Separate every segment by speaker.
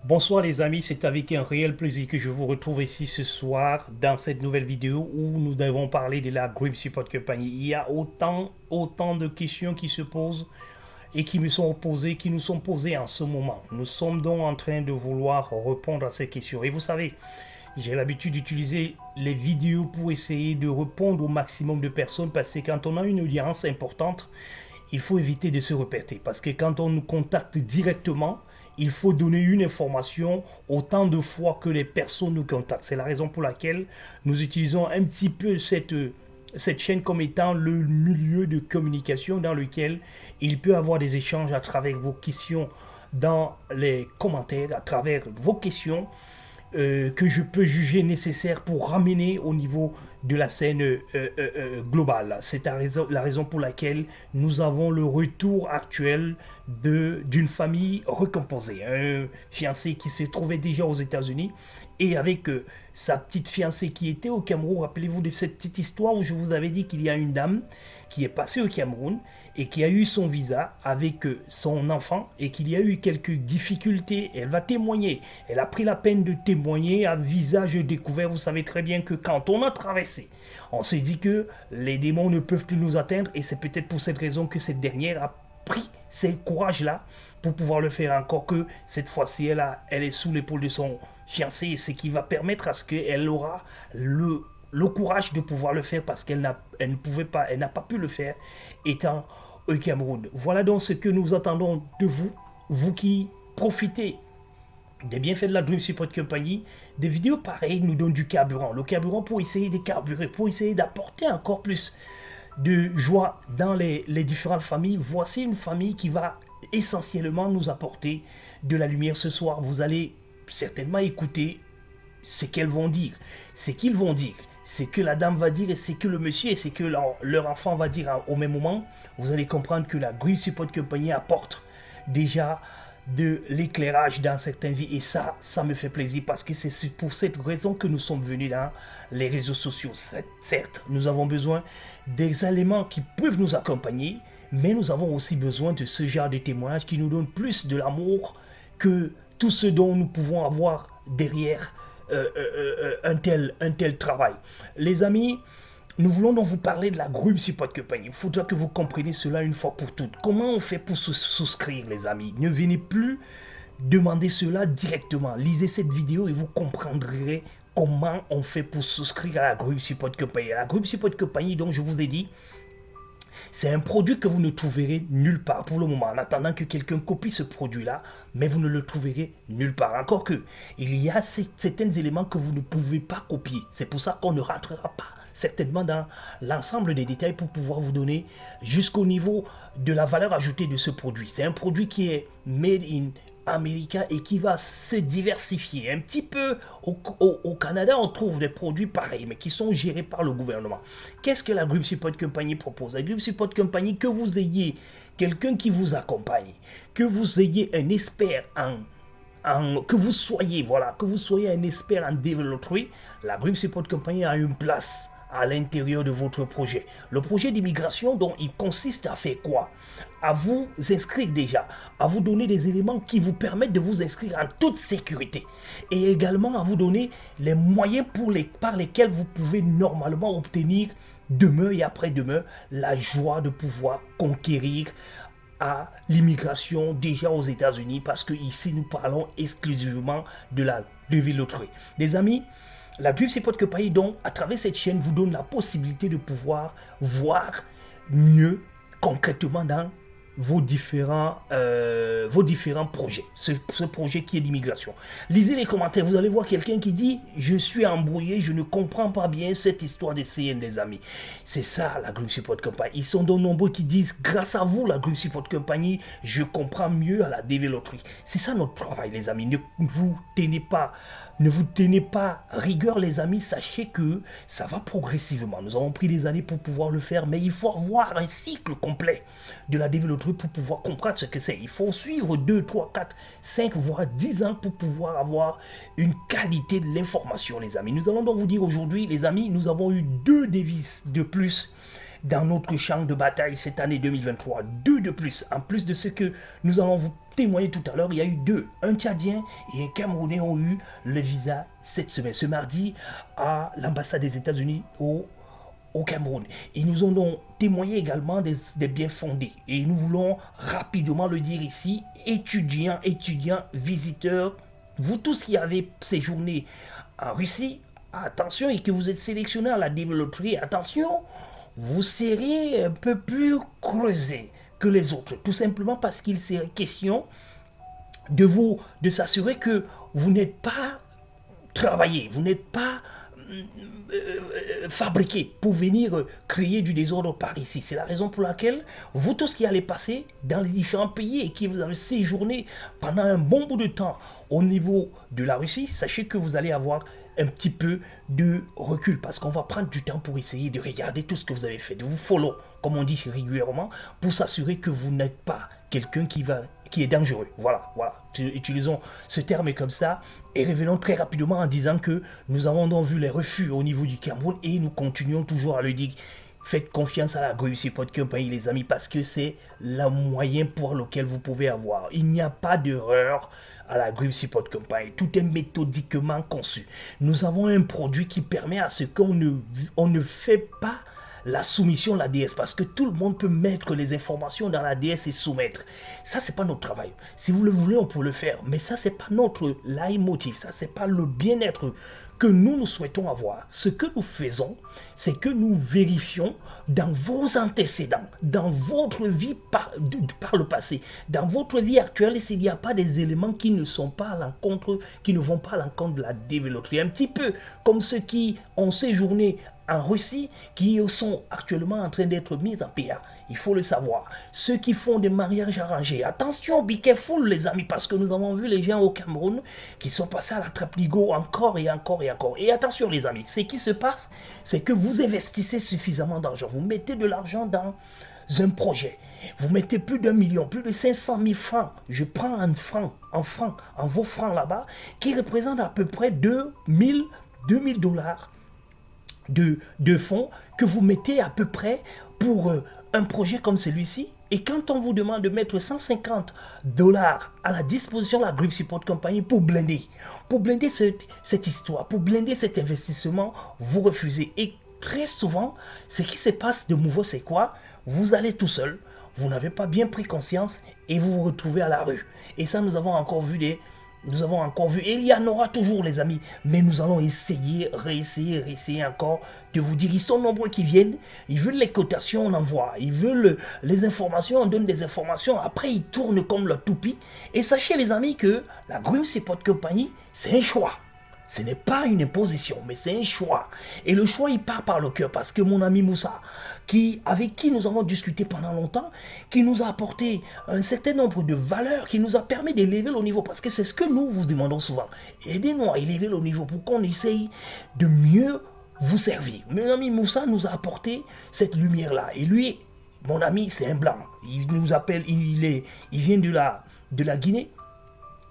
Speaker 1: Bonsoir les amis, c'est avec un réel plaisir que je vous retrouve ici ce soir dans cette nouvelle vidéo où nous devons parler de la Grip Support Company. Il y a autant de questions qui se posent et qui me sont posées, qui nous sont posées en ce moment. Nous sommes donc en train de vouloir répondre à ces questions. Et vous savez, j'ai l'habitude d'utiliser les vidéos pour essayer de répondre au maximum de personnes parce que quand on a une audience importante, il faut éviter de se répéter. Parce que quand on nous contacte directement, il faut donner une information autant de fois que les personnes nous contactent. C'est la raison pour laquelle nous utilisons un petit peu cette chaîne comme étant le milieu de communication dans lequel il peut y avoir des échanges à travers vos questions dans les commentaires, à travers vos questions que je peux juger nécessaire pour ramener au niveau de la scène globale. C'est la raison pour laquelle nous avons le retour actuel d'une famille recomposée. Un fiancé qui se trouvait déjà aux États-Unis et avec sa petite fiancée qui était au Cameroun. Rappelez-vous de cette petite histoire où je vous avais dit qu'il y a une dame qui est passée au Cameroun et qui a eu son visa avec son enfant et qu'il y a eu quelques difficultés. Elle va témoigner. Elle a pris la peine de témoigner à visage découvert. Vous savez très bien que quand on a traversé, on s'est dit que les démons ne peuvent plus nous atteindre et c'est peut-être pour cette raison que cette dernière a pris ce courage-là pour pouvoir le faire encore que cette fois-ci, elle est sous l'épaule de son fiancé, ce qui va permettre à ce qu'elle aura le courage de pouvoir le faire parce qu'elle elle ne pouvait pas, elle n'a pas pu le faire étant au Cameroun. Voilà donc ce que nous attendons de vous, vous qui profitez des bienfaits de la Dream Support Company. Des vidéos pareilles nous donnent du carburant. Le carburant pour essayer de carburer, pour essayer d'apporter encore plus de joie dans les différentes familles. Voici une famille qui va essentiellement nous apporter de la lumière ce soir. Vous allez certainement écouter ce qu'elles vont dire, ce qu'ils vont dire, ce que la dame va dire et ce que le monsieur et ce que leur enfant va dire au même moment. Vous allez comprendre que la Green Support Company apporte déjà de l'éclairage dans certaines vies et ça me fait plaisir parce que c'est pour cette raison que nous sommes venus dans les réseaux sociaux. Certes, nous avons besoin des éléments qui peuvent nous accompagner, mais nous avons aussi besoin de ce genre de témoignages qui nous donnent plus de l'amour que tout ce dont nous pouvons avoir derrière un tel travail. Les amis, nous voulons donc vous parler de la Grub Support Company. Il faudra que vous compreniez cela une fois pour toutes. Comment on fait pour se souscrire, les amis? Ne venez plus demander cela directement. Lisez cette vidéo et vous comprendrez comment on fait pour souscrire à la Grub Support Company. La Grub Support Company, donc je vous ai dit, c'est un produit que vous ne trouverez nulle part pour le moment, en attendant que quelqu'un copie ce produit-là, mais vous ne le trouverez nulle part. Encore que, il y a certains éléments que vous ne pouvez pas copier. C'est pour ça qu'on ne rentrera pas certainement dans l'ensemble des détails pour pouvoir vous donner jusqu'au niveau de la valeur ajoutée de ce produit. C'est un produit qui est made in America et qui va se diversifier. Un petit peu au Canada, on trouve des produits pareils, mais qui sont gérés par le gouvernement. Qu'est-ce que la Grip Support Company propose? La Grip Support Company, que vous ayez quelqu'un qui vous accompagne, que vous ayez un expert que vous soyez un expert en développerie, la Grip Support Company a une place à l'intérieur de votre projet. Le projet d'immigration, donc, il consiste à faire quoi? À vous inscrire déjà, à vous donner des éléments qui vous permettent de vous inscrire en toute sécurité et également à vous donner les moyens par lesquels vous pouvez normalement obtenir demain et après-demain la joie de pouvoir conquérir à l'immigration déjà aux États-Unis parce que ici nous parlons exclusivement de l'autrui. Des amis, la Dream Support Company, donc, à travers cette chaîne, vous donne la possibilité de pouvoir voir mieux concrètement dans vos différents projets. Ce projet qui est d'immigration. Lisez les commentaires, vous allez voir quelqu'un qui dit « Je suis embrouillé, je ne comprends pas bien cette histoire des CN, les amis. » C'est ça, la Green Support Company. Ils sont de nombreux qui disent « Grâce à vous, la Green Support Company, je comprends mieux à la développerie. » C'est ça notre travail, les amis. Ne vous tenez pas rigueur, les amis. Sachez que ça va progressivement. Nous avons pris des années pour pouvoir le faire, mais il faut avoir un cycle complet de la développerie pour pouvoir comprendre ce que c'est. Il faut suivre 2, 3, 4, 5, voire 10 ans pour pouvoir avoir une qualité de l'information, les amis. Nous allons donc vous dire aujourd'hui, les amis, nous avons eu 2 devises de plus dans notre champ de bataille cette année 2023. 2 de plus. En plus de ce que nous allons vous témoigner tout à l'heure, il y a eu 2. Un Tchadien et un Camerounais ont eu le visa cette semaine. Ce mardi, à l'ambassade des États-Unis au Cameroun. Et nous en avons témoigné également des biens fondés. Et nous voulons rapidement le dire ici, étudiants, visiteurs, vous tous qui avez séjourné en Russie, attention, et que vous êtes sélectionné à la développerie, attention, vous serez un peu plus creusé que les autres. Tout simplement parce qu'il serait question de s'assurer que vous n'êtes pas travaillé, vous n'êtes pas fabriqué pour venir créer du désordre par ici. C'est la raison pour laquelle vous tous qui allez passer dans les différents pays et qui vous avez séjourné pendant un bon bout de temps au niveau de la Russie, sachez que vous allez avoir un petit peu de recul parce qu'on va prendre du temps pour essayer de regarder tout ce que vous avez fait, de vous follow, comme on dit régulièrement, pour s'assurer que vous n'êtes pas quelqu'un qui est dangereux. Voilà. Utilisons ce terme comme ça et revenons très rapidement en disant que nous avons donc vu les refus au niveau du Cameroun et nous continuons toujours à le dire. Faites confiance à la Grip Support Company, les amis, parce que c'est le moyen pour lequel vous pouvez avoir. Il n'y a pas d'erreur à la Grip Support Company. Tout est méthodiquement conçu. Nous avons un produit qui permet à ce qu'on ne fait pas la soumission, la DS, parce que tout le monde peut mettre les informations dans la DS et soumettre. Ça, c'est pas notre travail. Si vous le voulez, on peut le faire, mais ça, c'est pas notre leitmotiv, ça, c'est pas le bien-être que nous souhaitons avoir. Ce que nous faisons, c'est que nous vérifions dans vos antécédents, dans votre vie par le passé, dans votre vie actuelle, s'il n'y a pas des éléments qui ne sont pas à l'encontre, qui ne vont pas à l'encontre de la développerie. Un petit peu comme ceux qui ont séjourné en Russie, qui sont actuellement en train d'être mis en PA. Il faut le savoir. Ceux qui font des mariages arrangés, attention, be careful les amis, parce que nous avons vu les gens au Cameroun qui sont passés à la trappe-ligo encore et encore et encore. Et attention les amis, ce qui se passe, c'est que vous investissez suffisamment d'argent. Vous mettez de l'argent dans un projet. Vous mettez plus d'1 million, plus de 500 000 francs. Je prends en vos francs là-bas, qui représentent à peu près 2000 dollars de fonds que vous mettez à peu près pour un projet comme celui-ci. Et quand on vous demande de mettre 150 dollars à la disposition de la Grip Support Company pour blinder cette histoire, pour blinder cet investissement, vous refusez. Et très souvent, ce qui se passe de nouveau, c'est quoi? Vous allez tout seul, vous n'avez pas bien pris conscience et vous vous retrouvez à la rue. Et ça, nous avons encore vu, et il y en aura toujours les amis, mais nous allons réessayer encore de vous dire, ils sont nombreux qui viennent, ils veulent les cotations, on envoie, ils veulent les informations, on donne des informations, après ils tournent comme leur toupie, et sachez les amis que la Grip Support Company, c'est un choix. Ce n'est pas une imposition, mais c'est un choix. Et le choix, il part par le cœur, parce que mon ami Moussa, avec qui nous avons discuté pendant longtemps, qui nous a apporté un certain nombre de valeurs, qui nous a permis d'élever le niveau, parce que c'est ce que nous vous demandons souvent. Aidez-nous à élever le niveau pour qu'on essaye de mieux vous servir. Mon ami Moussa nous a apporté cette lumière-là. Et lui, mon ami, c'est un blanc. Il nous appelle, il vient de la Guinée.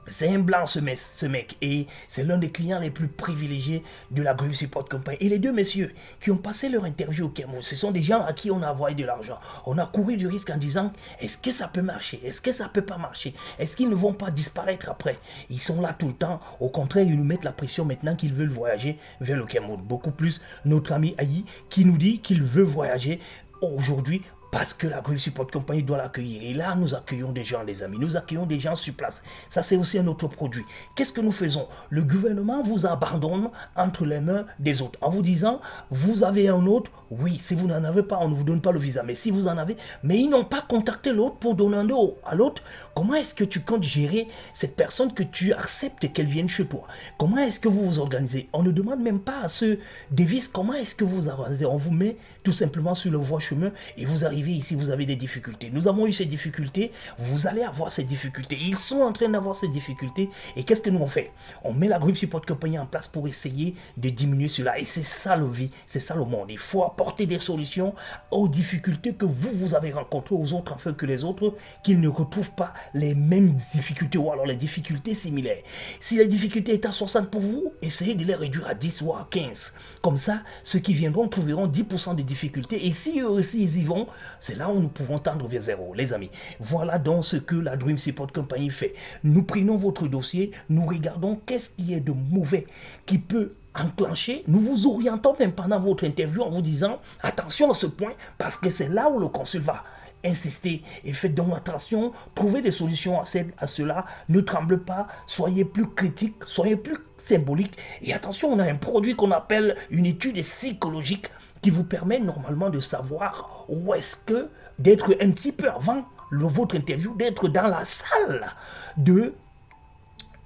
Speaker 1: C'est un blanc ce mec et c'est l'un des clients les plus privilégiés de la Grip Support Company. Et les deux messieurs qui ont passé leur interview au Cameroun, ce sont des gens à qui on a envoyé de l'argent. On a couru du risque en disant, est-ce que ça peut marcher? Est-ce que ça peut pas marcher? Est-ce qu'ils ne vont pas disparaître après? Ils sont là tout le temps. Au contraire, ils nous mettent la pression maintenant qu'ils veulent voyager vers le Cameroun. Beaucoup plus notre ami Aïe qui nous dit qu'il veut voyager aujourd'hui parce que la Grip Support Company doit l'accueillir. Et là, nous accueillons des gens, les amis. Nous accueillons des gens sur place. Ça, c'est aussi un autre produit. Qu'est-ce que nous faisons? Le gouvernement vous abandonne entre les mains des autres. En vous disant, vous avez un autre. Oui, si vous n'en avez pas, on ne vous donne pas le visa. Mais si vous en avez, mais ils n'ont pas contacté l'autre pour donner un dos à l'autre. Comment est-ce que tu comptes gérer cette personne que tu acceptes qu'elle vienne chez toi? Comment est-ce que vous vous organisez? On ne demande même pas à ce Davis comment est-ce que vous vous organisez. On vous met tout simplement sur le voie chemin et vous arrivez ici, vous avez des difficultés. Nous avons eu ces difficultés, vous allez avoir ces difficultés. Ils sont en train d'avoir ces difficultés. Et qu'est-ce que nous on fait? On met la Grip Support Company en place pour essayer de diminuer cela. Et c'est ça le vie, c'est ça le monde. Il faut apporter des solutions aux difficultés que vous avez rencontrées aux autres afin que les autres, qu'ils ne retrouvent pas les mêmes difficultés ou alors les difficultés similaires. Si la difficulté est à 60 pour vous, essayez de les réduire à 10 ou à 15. Comme ça, ceux qui viendront trouveront 10% de difficultés. Et si eux aussi ils y vont, c'est là où nous pouvons tendre vers zéro, les amis. Voilà donc ce que la Dream Support Company fait. Nous prenons votre dossier, nous regardons qu'est-ce qui est de mauvais qui peut enclencher, nous vous orientons même pendant votre interview en vous disant attention à ce point parce que c'est là où le consul va insister et faites donc attention, trouvez des solutions à cela, ne tremblez pas, soyez plus critique, soyez plus symbolique et attention, on a un produit qu'on appelle une étude psychologique qui vous permet normalement de savoir où est-ce que d'être un petit peu avant votre interview, d'être dans la salle de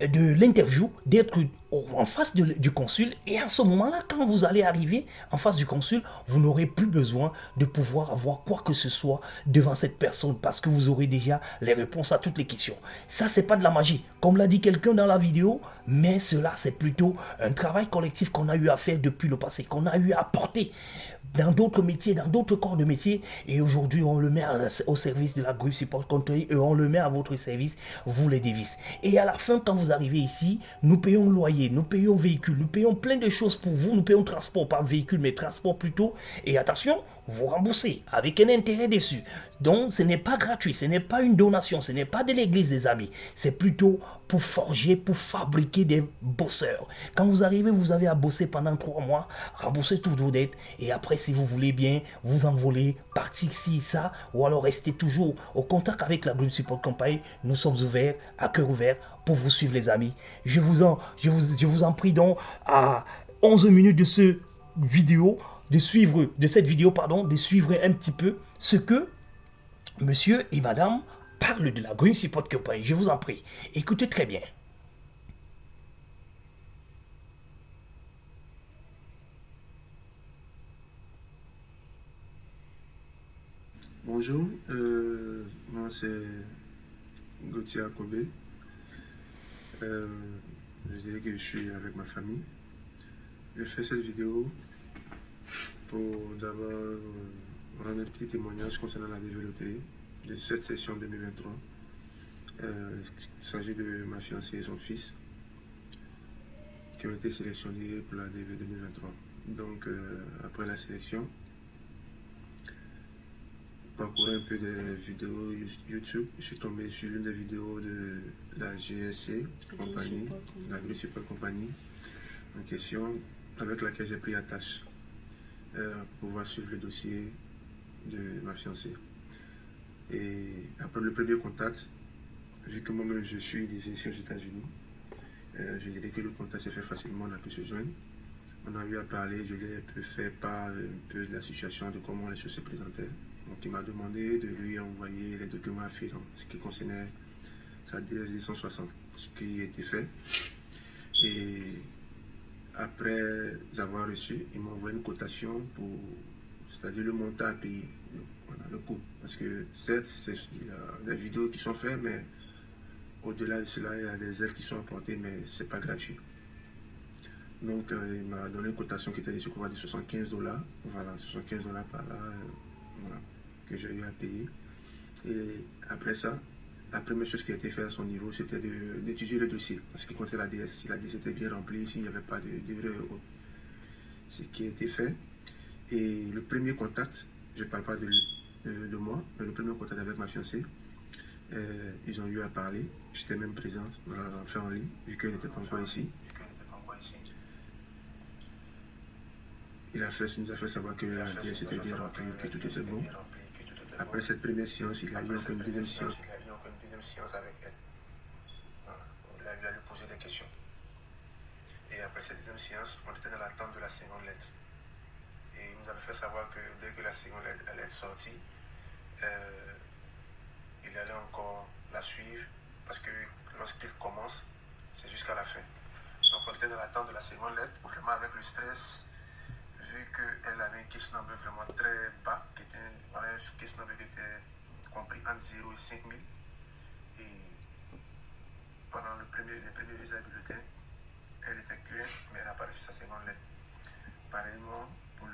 Speaker 1: l'interview, d'être en face du consul. Et à ce moment-là, quand vous allez arriver en face du consul, vous n'aurez plus besoin de pouvoir avoir quoi que ce soit devant cette personne parce que vous aurez déjà les réponses à toutes les questions. Ça, c'est pas de la magie, comme l'a dit quelqu'un dans la vidéo, mais cela, c'est plutôt un travail collectif qu'on a eu à faire depuis le passé, qu'on a eu à porter dans d'autres métiers, dans d'autres corps de métier. Et aujourd'hui, on le met au service de la Grip Support Company et on le met à votre service, vous les Davis. Et à la fin, quand vous arrivez ici, nous payons le loyer, nous payons véhicule, nous payons plein de choses pour vous, nous payons transport, pas véhicule, mais transport plutôt. Et attention, vous remboursez avec un intérêt dessus. Donc, ce n'est pas gratuit, ce n'est pas une donation, ce n'est pas de l'église des amis. C'est plutôt pour forger, pour fabriquer des bosseurs. Quand vous arrivez, vous avez à bosser pendant 3 mois, rembourser toutes vos dettes, et après, si vous voulez bien, vous envoler, partir ici, ça, ou alors rester toujours au contact avec la Grip Support Company. Nous sommes ouverts, à cœur ouvert, pour vous suivre, les amis. Je vous en prie donc, à 11 minutes de cette vidéo, de suivre un petit peu ce que monsieur et madame parlent de la Grip Support Company. Je vous en prie, écoutez très bien.
Speaker 2: Bonjour, moi c'est Gauthier Akobé. Je dirais que je suis avec ma famille. Je fais cette vidéo pour d'abord rendre un petit témoignage concernant la DV de cette session 2023. Il s'agit de ma fiancée et son fils qui ont été sélectionnés pour la DV 2023. Donc après la sélection, parcourant un peu des vidéos YouTube, je suis tombé sur l'une des vidéos de la GSC compagnie, la Grip Support Company en question, avec laquelle j'ai pris attache pour pouvoir suivre le dossier de ma fiancée. Et après le premier contact, vu que moi-même je suis déjà ici aux États-Unis, je dirais que le contact s'est fait facilement, on a pu se joindre. On a eu à parler, je lui ai fait part un peu de la situation, de comment les choses se présentaient. Donc il m'a demandé de lui envoyer les documents afférents, ce qui concernait sa DSD 160, ce qui a été fait. Et après avoir reçu, il m'a envoyé une cotation pour, c'est-à-dire le montant à payer, voilà, le coût. Parce que certes, il y a des vidéos qui sont faites, mais au-delà de cela, il y a des aides qui sont apportées, mais ce n'est pas gratuit. Donc il m'a donné une cotation qui était de 75 $. Voilà, 75 $ par là. Voilà, que j'ai eu à payer. Et après ça, la première chose qui a été faite à son niveau, c'était d'étudier le dossier. En ce qui concerne la DS, si la DS était bien remplie, s'il n'y avait pas d'erreur. Ce qui a été fait. Et le premier contact, je ne parle pas de moi, mais le premier contact avec ma fiancée, ils ont eu à parler. J'étais même présent, on l'a fait en ligne, vu qu'elle n'était pas encore ici. Il nous a fait savoir que la pièce était bien remplie, que tout était bon. Après cette première séance, il y a eu encore une deuxième séance avec elle. Voilà. Il a eu à lui poser des questions. Et après cette deuxième séance, on était dans l'attente de la seconde lettre. Et il nous avait fait savoir que dès que la seconde lettre allait être sortie, il allait encore la suivre parce que lorsqu'il commence, c'est jusqu'à la fin. Donc on était dans l'attente de la seconde lettre, vraiment avec le stress, vu qu'elle avait un case number vraiment très bas, qui était un case number qui était compris entre 0 et 5000. Et pendant les premiers visas bulletins, elle était curieuse, mais elle n'a pas reçu sa seconde lettre. Pareillement pour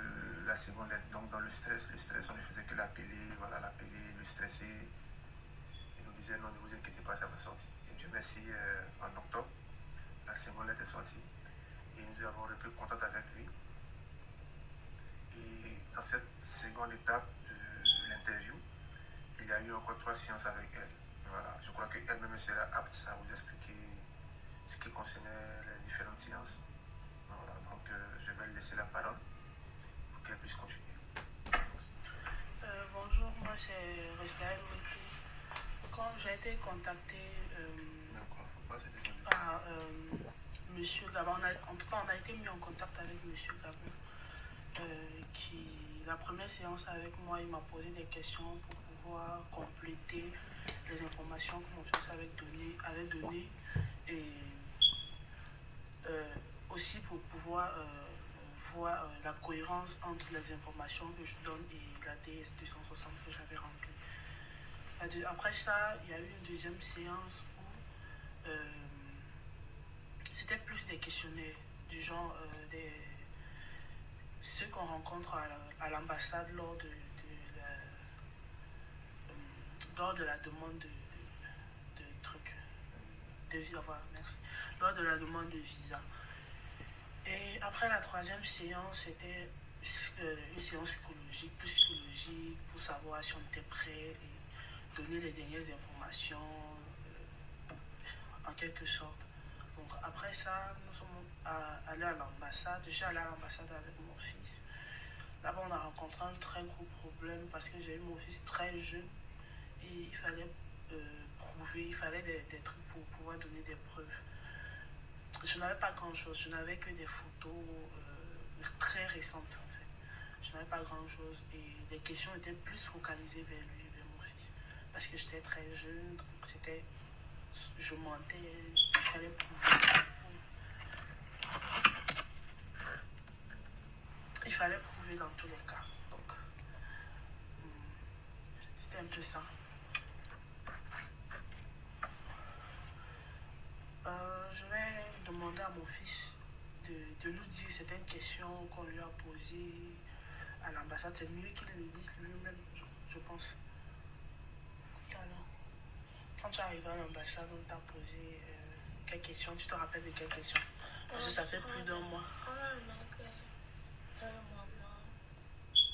Speaker 2: la seconde lettre, donc dans le stress, on ne faisait que l'appeler, voilà, l'appeler, le stresser. Il nous me disait non, ne vous inquiétez pas, ça va sortir. Et Dieu merci, en octobre, la seconde lettre est sortie et nous avons repris contact avec lui. Et dans cette seconde étape de l'interview, il y a eu encore 3 séances avec elle. Voilà, je crois qu'elle-même sera apte à vous expliquer ce qui concernait les différentes séances. Voilà, donc je vais lui laisser la parole pour qu'elle puisse continuer.
Speaker 3: Bonjour, moi c'est Rosgaël Ouété. Quand j'ai été contactée par Monsieur Gabon, en tout cas on a été mis en contact avec Monsieur Gabon, la première séance avec moi, il m'a posé des questions pour pouvoir compléter les informations que mon fils avait données et aussi pour pouvoir voir la cohérence entre les informations que je donne et la DS 260 que j'avais remplie. Après ça, il y a eu une deuxième séance où c'était plus des questionnaires du genre ceux qu'on rencontre à l'ambassade lors de la demande de trucs de visa. Voilà, merci. Lors de la demande de visa. Et après la troisième séance, c'était une séance plus psychologique, pour savoir si on était prêt et donner les dernières informations en quelque sorte. Donc après ça, nous sommes allés à l'ambassade. Je suis allée à l'ambassade avec mon fils. Là-bas, on a rencontré un très gros problème parce que j'ai eu mon fils très jeune et il fallait prouver, il fallait des trucs pour pouvoir donner des preuves. Je n'avais pas grand-chose, je n'avais que des photos très récentes en fait. Je n'avais pas grand-chose et les questions étaient plus focalisées vers lui, vers mon fils. Parce que j'étais très jeune, donc c'était... Je mentais, il fallait prouver. Il fallait prouver dans tous les cas. Donc, c'était un peu ça. Je vais demander à mon fils de nous dire certaines questions qu'on lui a posées à l'ambassade. C'est mieux qu'il le dise lui-même, je pense. Alors, quand tu es arrivé à l'ambassade, on t'a posé quelles questions? Tu te rappelles de quelles questions? Parce que ça fait plus d'un mois.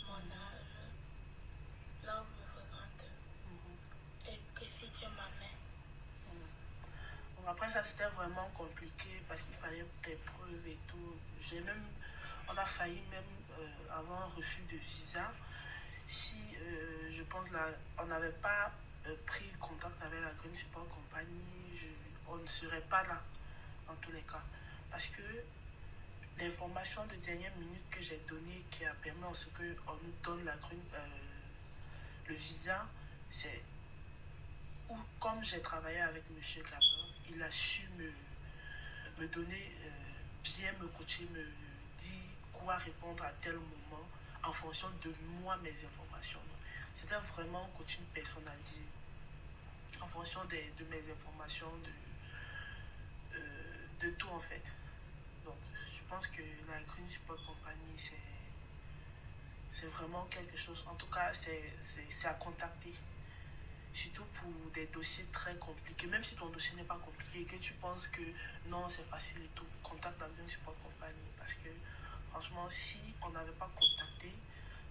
Speaker 4: Mon âge, là où je fréquente, et que si tu ma mère.
Speaker 3: Donc après ça, c'était vraiment compliqué parce qu'il fallait des preuves et tout. On a failli même avoir un refus de visa si, je pense, là, on n'avait pas pris contact avec la Green Support Company, on ne serait pas là, dans tous les cas. Parce que l'information de dernière minute que j'ai donnée, qui a permis à ce qu'on nous donne le visa, c'est où, comme j'ai travaillé avec M. Gabon, il a su me donner, bien me coacher, me dire quoi répondre à tel moment en fonction de moi, mes informations. C'était vraiment un coaching personnalisé en fonction de mes informations, de tout en fait. Donc, je pense que la Green Support Company, c'est vraiment quelque chose. En tout cas, c'est à contacter. Surtout pour des dossiers très compliqués. Même si ton dossier n'est pas compliqué et que tu penses que non, c'est facile et tout, contacte la Green Support Company. Parce que franchement, si on n'avait pas contacté,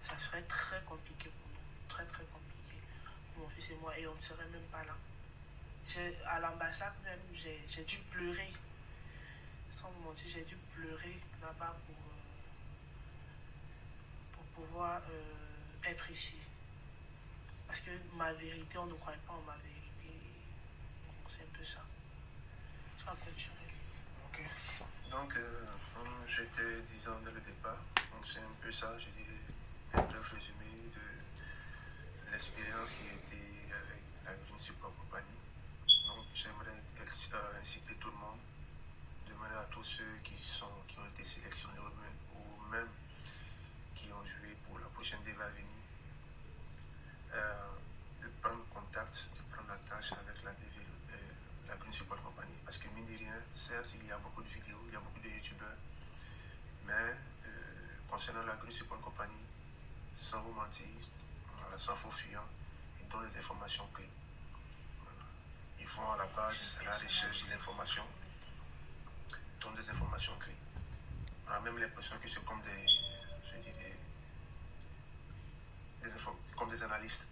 Speaker 3: ça serait très compliqué pour nous. Très très compliqué pour mon fils et moi. Et on ne serait même pas là. À l'ambassade même, j'ai dû pleurer. Sans vous mentir, j'ai dû pleurer là-bas pour pouvoir être ici. Parce que ma vérité, on ne croyait pas en ma vérité. Donc c'est un peu ça. Tu vas continuer.
Speaker 2: Ok. Donc, j'étais disant dès le départ, donc c'est un peu ça, je dirais, un bref résumé de l'expérience qui a été avec la Green Support Company. Donc, j'aimerais inciter tout le monde, demander à tous ceux qui ont été sélectionnés ou même qui ont joué pour la prochaine débat à venir, de prendre contact, de prendre la tâche avec la Green Support Company. Parce que mine de rien, certes, il y a beaucoup de vidéos, il y a beaucoup de youtubeurs, mais concernant la Green Support Company, sans vous mentir, voilà, sans faux fuyant, ils donnent les informations clés. Voilà. vont à la base, à la recherche d'informations, dont des informations clés. On a même l'impression que c'est comme comme des analystes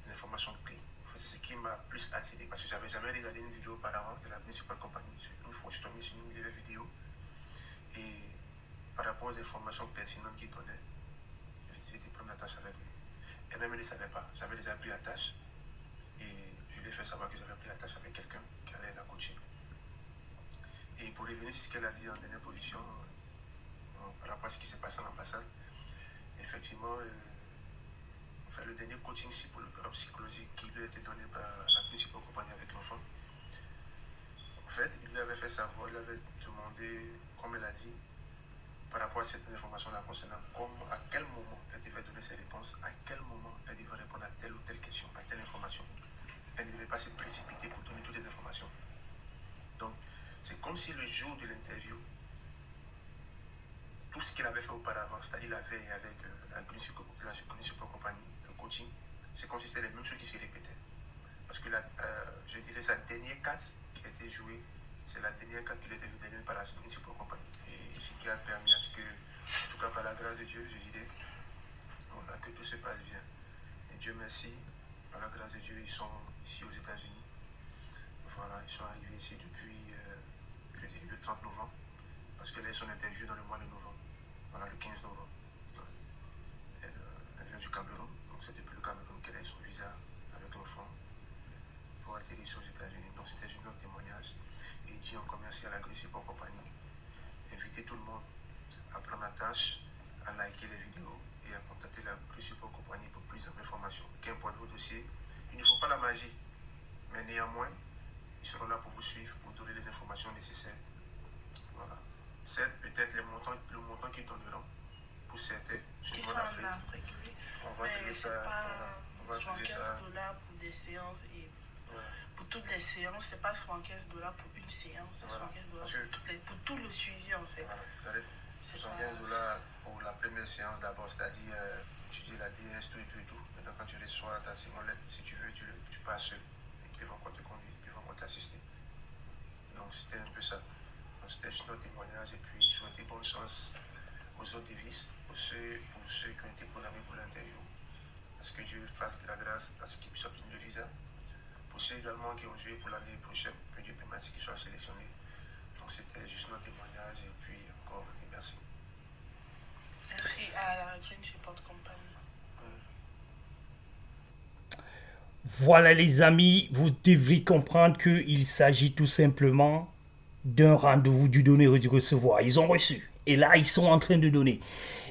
Speaker 2: d'informations clés. C'est ce qui m'a plus attiré parce que j'avais jamais regardé une vidéo auparavant de la principale compagnie. Une fois, je suis tombé sur une vidéo et par rapport aux informations pertinentes qu'il donnait, j'ai été prendre la tâche avec lui. Et même il ne savait pas. J'avais déjà pris la tâche et je lui ai fait savoir que j'avais pris la tâche avec quelqu'un qui allait la coacher. Et pour revenir sur ce qu'elle a dit en dernière position, par rapport à ce qui s'est passé en ambassade, effectivement, le dernier coaching psychologique qui lui a été donné par la principale compagnie avec l'enfant, en fait, il lui avait fait savoir, il avait demandé, comme elle a dit, par rapport à certaines informations la concernant, à quel moment elle devait donner ses réponses, à quel moment elle devait répondre à telle ou telle question, à telle information. Elle ne devait pas se précipiter pour donner toutes les informations. Donc, c'est comme si le jour de l'interview, tout ce qu'elle avait fait auparavant, c'est-à-dire la veille avec la principale compagnie, le coaching, c'est comme si c'était les mêmes choses qui se répétaient. Parce que je dirais sa dernière carte qui a été jouée, c'est la dernière carte qui lui a été donnée par la principale compagnie. Et ce qui a permis à ce que, en tout cas par la grâce de Dieu, je dirais, voilà, que tout se passe bien. Et Dieu merci, par la grâce de Dieu, ils sont ici aux États-Unis. Voilà, ils sont arrivés ici depuis le 30 novembre, parce qu'elle a eu son interview dans le mois de novembre. Voilà, le 15 novembre. Elle vient du Cameroun, donc c'est depuis le Cameroun qu'elle a eu son visa avec l'enfant pour atterrir aux États-Unis. Donc c'était juste notre témoignage. Et il dit encore merci à la principale compagnie. Inviter tout le monde à prendre la tâche, à liker les vidéos et à contacter la principale compagnie pour plus d'informations. Qu'importe vos dossiers, il ne faut pas la magie, mais néanmoins, ils seront là pour vous suivre, pour donner les informations nécessaires. Voilà. C'est peut-être le montant qu'ils donneront pour certains, surtout en Afrique. On va
Speaker 3: mais
Speaker 2: ça.
Speaker 3: On va 75 dollars pour des séances et pour toutes les séances, c'est pas 75 dollars pour une séance, c'est 75 dollars pour tout le suivi en fait.
Speaker 2: Voilà. 75 dollars pour la première séance d'abord, c'est-à-dire étudier la DS, tout. Maintenant, quand tu reçois ta seconde lettre, si tu veux, tu passes seul. Ils peuvent encore te conduire, ils peuvent encore t'assister. Donc c'était un peu ça. Donc c'était juste notre témoignage et puis souhaiter bonne chance aux autres devises, pour ceux qui ont été programmés pour l'interview. Parce que Dieu fasse de la grâce à ce qu'ils puissent obtenir le visa. Pour ceux également qui ont joué pour l'année prochaine, que Dieu permette qu'ils soient sélectionnés. Donc c'était juste notre témoignage et puis encore et merci.
Speaker 3: Merci à la Green Support Company.
Speaker 1: Voilà les amis, vous devez comprendre qu'il s'agit tout simplement d'un rendez-vous du donner et du recevoir. Ils ont reçu. Et là, ils sont en train de donner.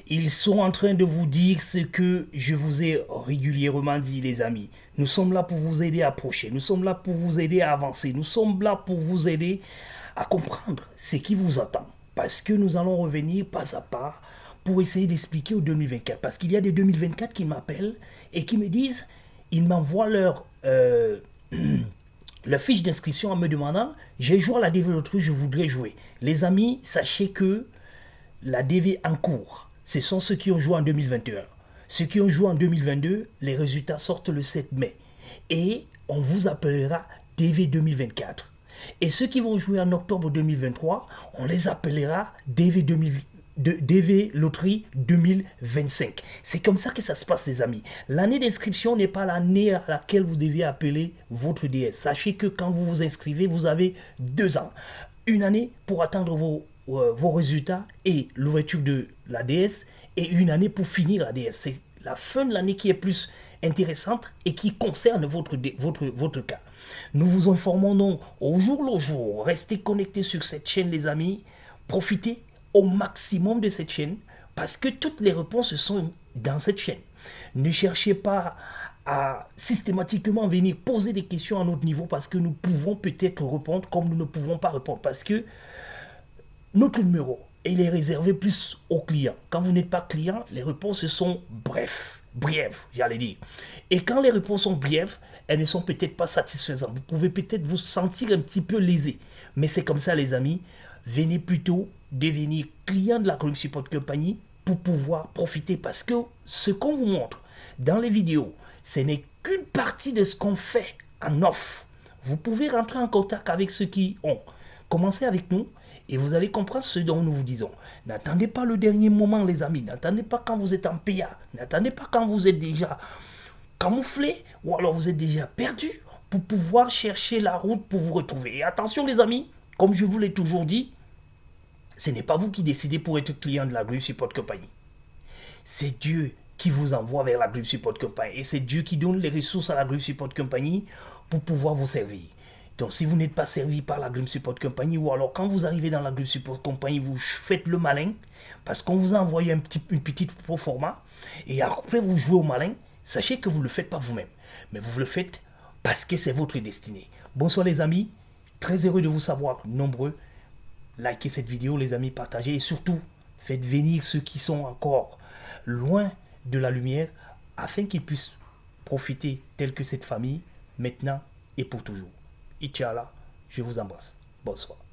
Speaker 1: Ils sont en train de vous dire ce que je vous ai régulièrement dit, les amis. Nous sommes là pour vous aider à approcher. Nous sommes là pour vous aider à avancer. Nous sommes là pour vous aider à comprendre ce qui vous attend. Parce que nous allons revenir pas à pas pour essayer d'expliquer au 2024. Parce qu'il y a des 2024 qui m'appellent et qui me disent, ils m'envoient leur fiche d'inscription en me demandant, j'ai joué à la DV l'autre, je voudrais jouer. Les amis, sachez que la DV en cours, ce sont ceux qui ont joué en 2021. Ceux qui ont joué en 2022, les résultats sortent le 7 mai. Et on vous appellera DV 2024. Et ceux qui vont jouer en octobre 2023, on les appellera DV Loterie 2025. C'est comme ça que ça se passe, les amis. L'année d'inscription n'est pas l'année à laquelle vous devez appeler votre DS. Sachez que quand vous vous inscrivez, vous avez 2 ans. Une année pour attendre vos résultats et l'ouverture de la DS et une année pour finir la DS. C'est la fin de l'année qui est plus intéressante et qui concerne votre cas. Nous vous informons donc au jour le jour. Restez connectés sur cette chaîne, les amis. Profitez au maximum de cette chaîne parce que toutes les réponses sont dans cette chaîne. Ne cherchez pas à systématiquement venir poser des questions à notre niveau parce que nous pouvons peut-être répondre comme nous ne pouvons pas répondre parce que notre numéro, il est réservé plus aux clients. Quand vous n'êtes pas client, les réponses sont brèves, j'allais dire. Et quand les réponses sont brèves, elles ne sont peut-être pas satisfaisantes. Vous pouvez peut-être vous sentir un petit peu lésé. Mais c'est comme ça, les amis. Venez plutôt devenir client de la Green Support Company pour pouvoir profiter. Parce que ce qu'on vous montre dans les vidéos, ce n'est qu'une partie de ce qu'on fait en offre. Vous pouvez rentrer en contact avec ceux qui ont commencé avec nous et vous allez comprendre ce dont nous vous disons. N'attendez pas le dernier moment, les amis. N'attendez pas quand vous êtes en PA. N'attendez pas quand vous êtes déjà camouflé ou alors vous êtes déjà perdu pour pouvoir chercher la route pour vous retrouver. Et attention, les amis, comme je vous l'ai toujours dit, ce n'est pas vous qui décidez pour être client de la Grip Support Company. C'est Dieu qui vous envoie vers la Grip Support Company. Et c'est Dieu qui donne les ressources à la Grip Support Company pour pouvoir vous servir. Donc si vous n'êtes pas servi par la Grip Support Company, ou alors quand vous arrivez dans la Grip Support Company, vous faites le malin, parce qu'on vous a envoyé une petite pro format, et après vous jouez au malin, sachez que vous ne le faites pas vous-même. Mais vous le faites parce que c'est votre destinée. Bonsoir les amis, très heureux de vous savoir nombreux. Likez cette vidéo les amis, partagez et surtout faites venir ceux qui sont encore loin de la lumière afin qu'ils puissent profiter tel que cette famille maintenant et pour toujours. Inch'Allah, je vous embrasse. Bonsoir.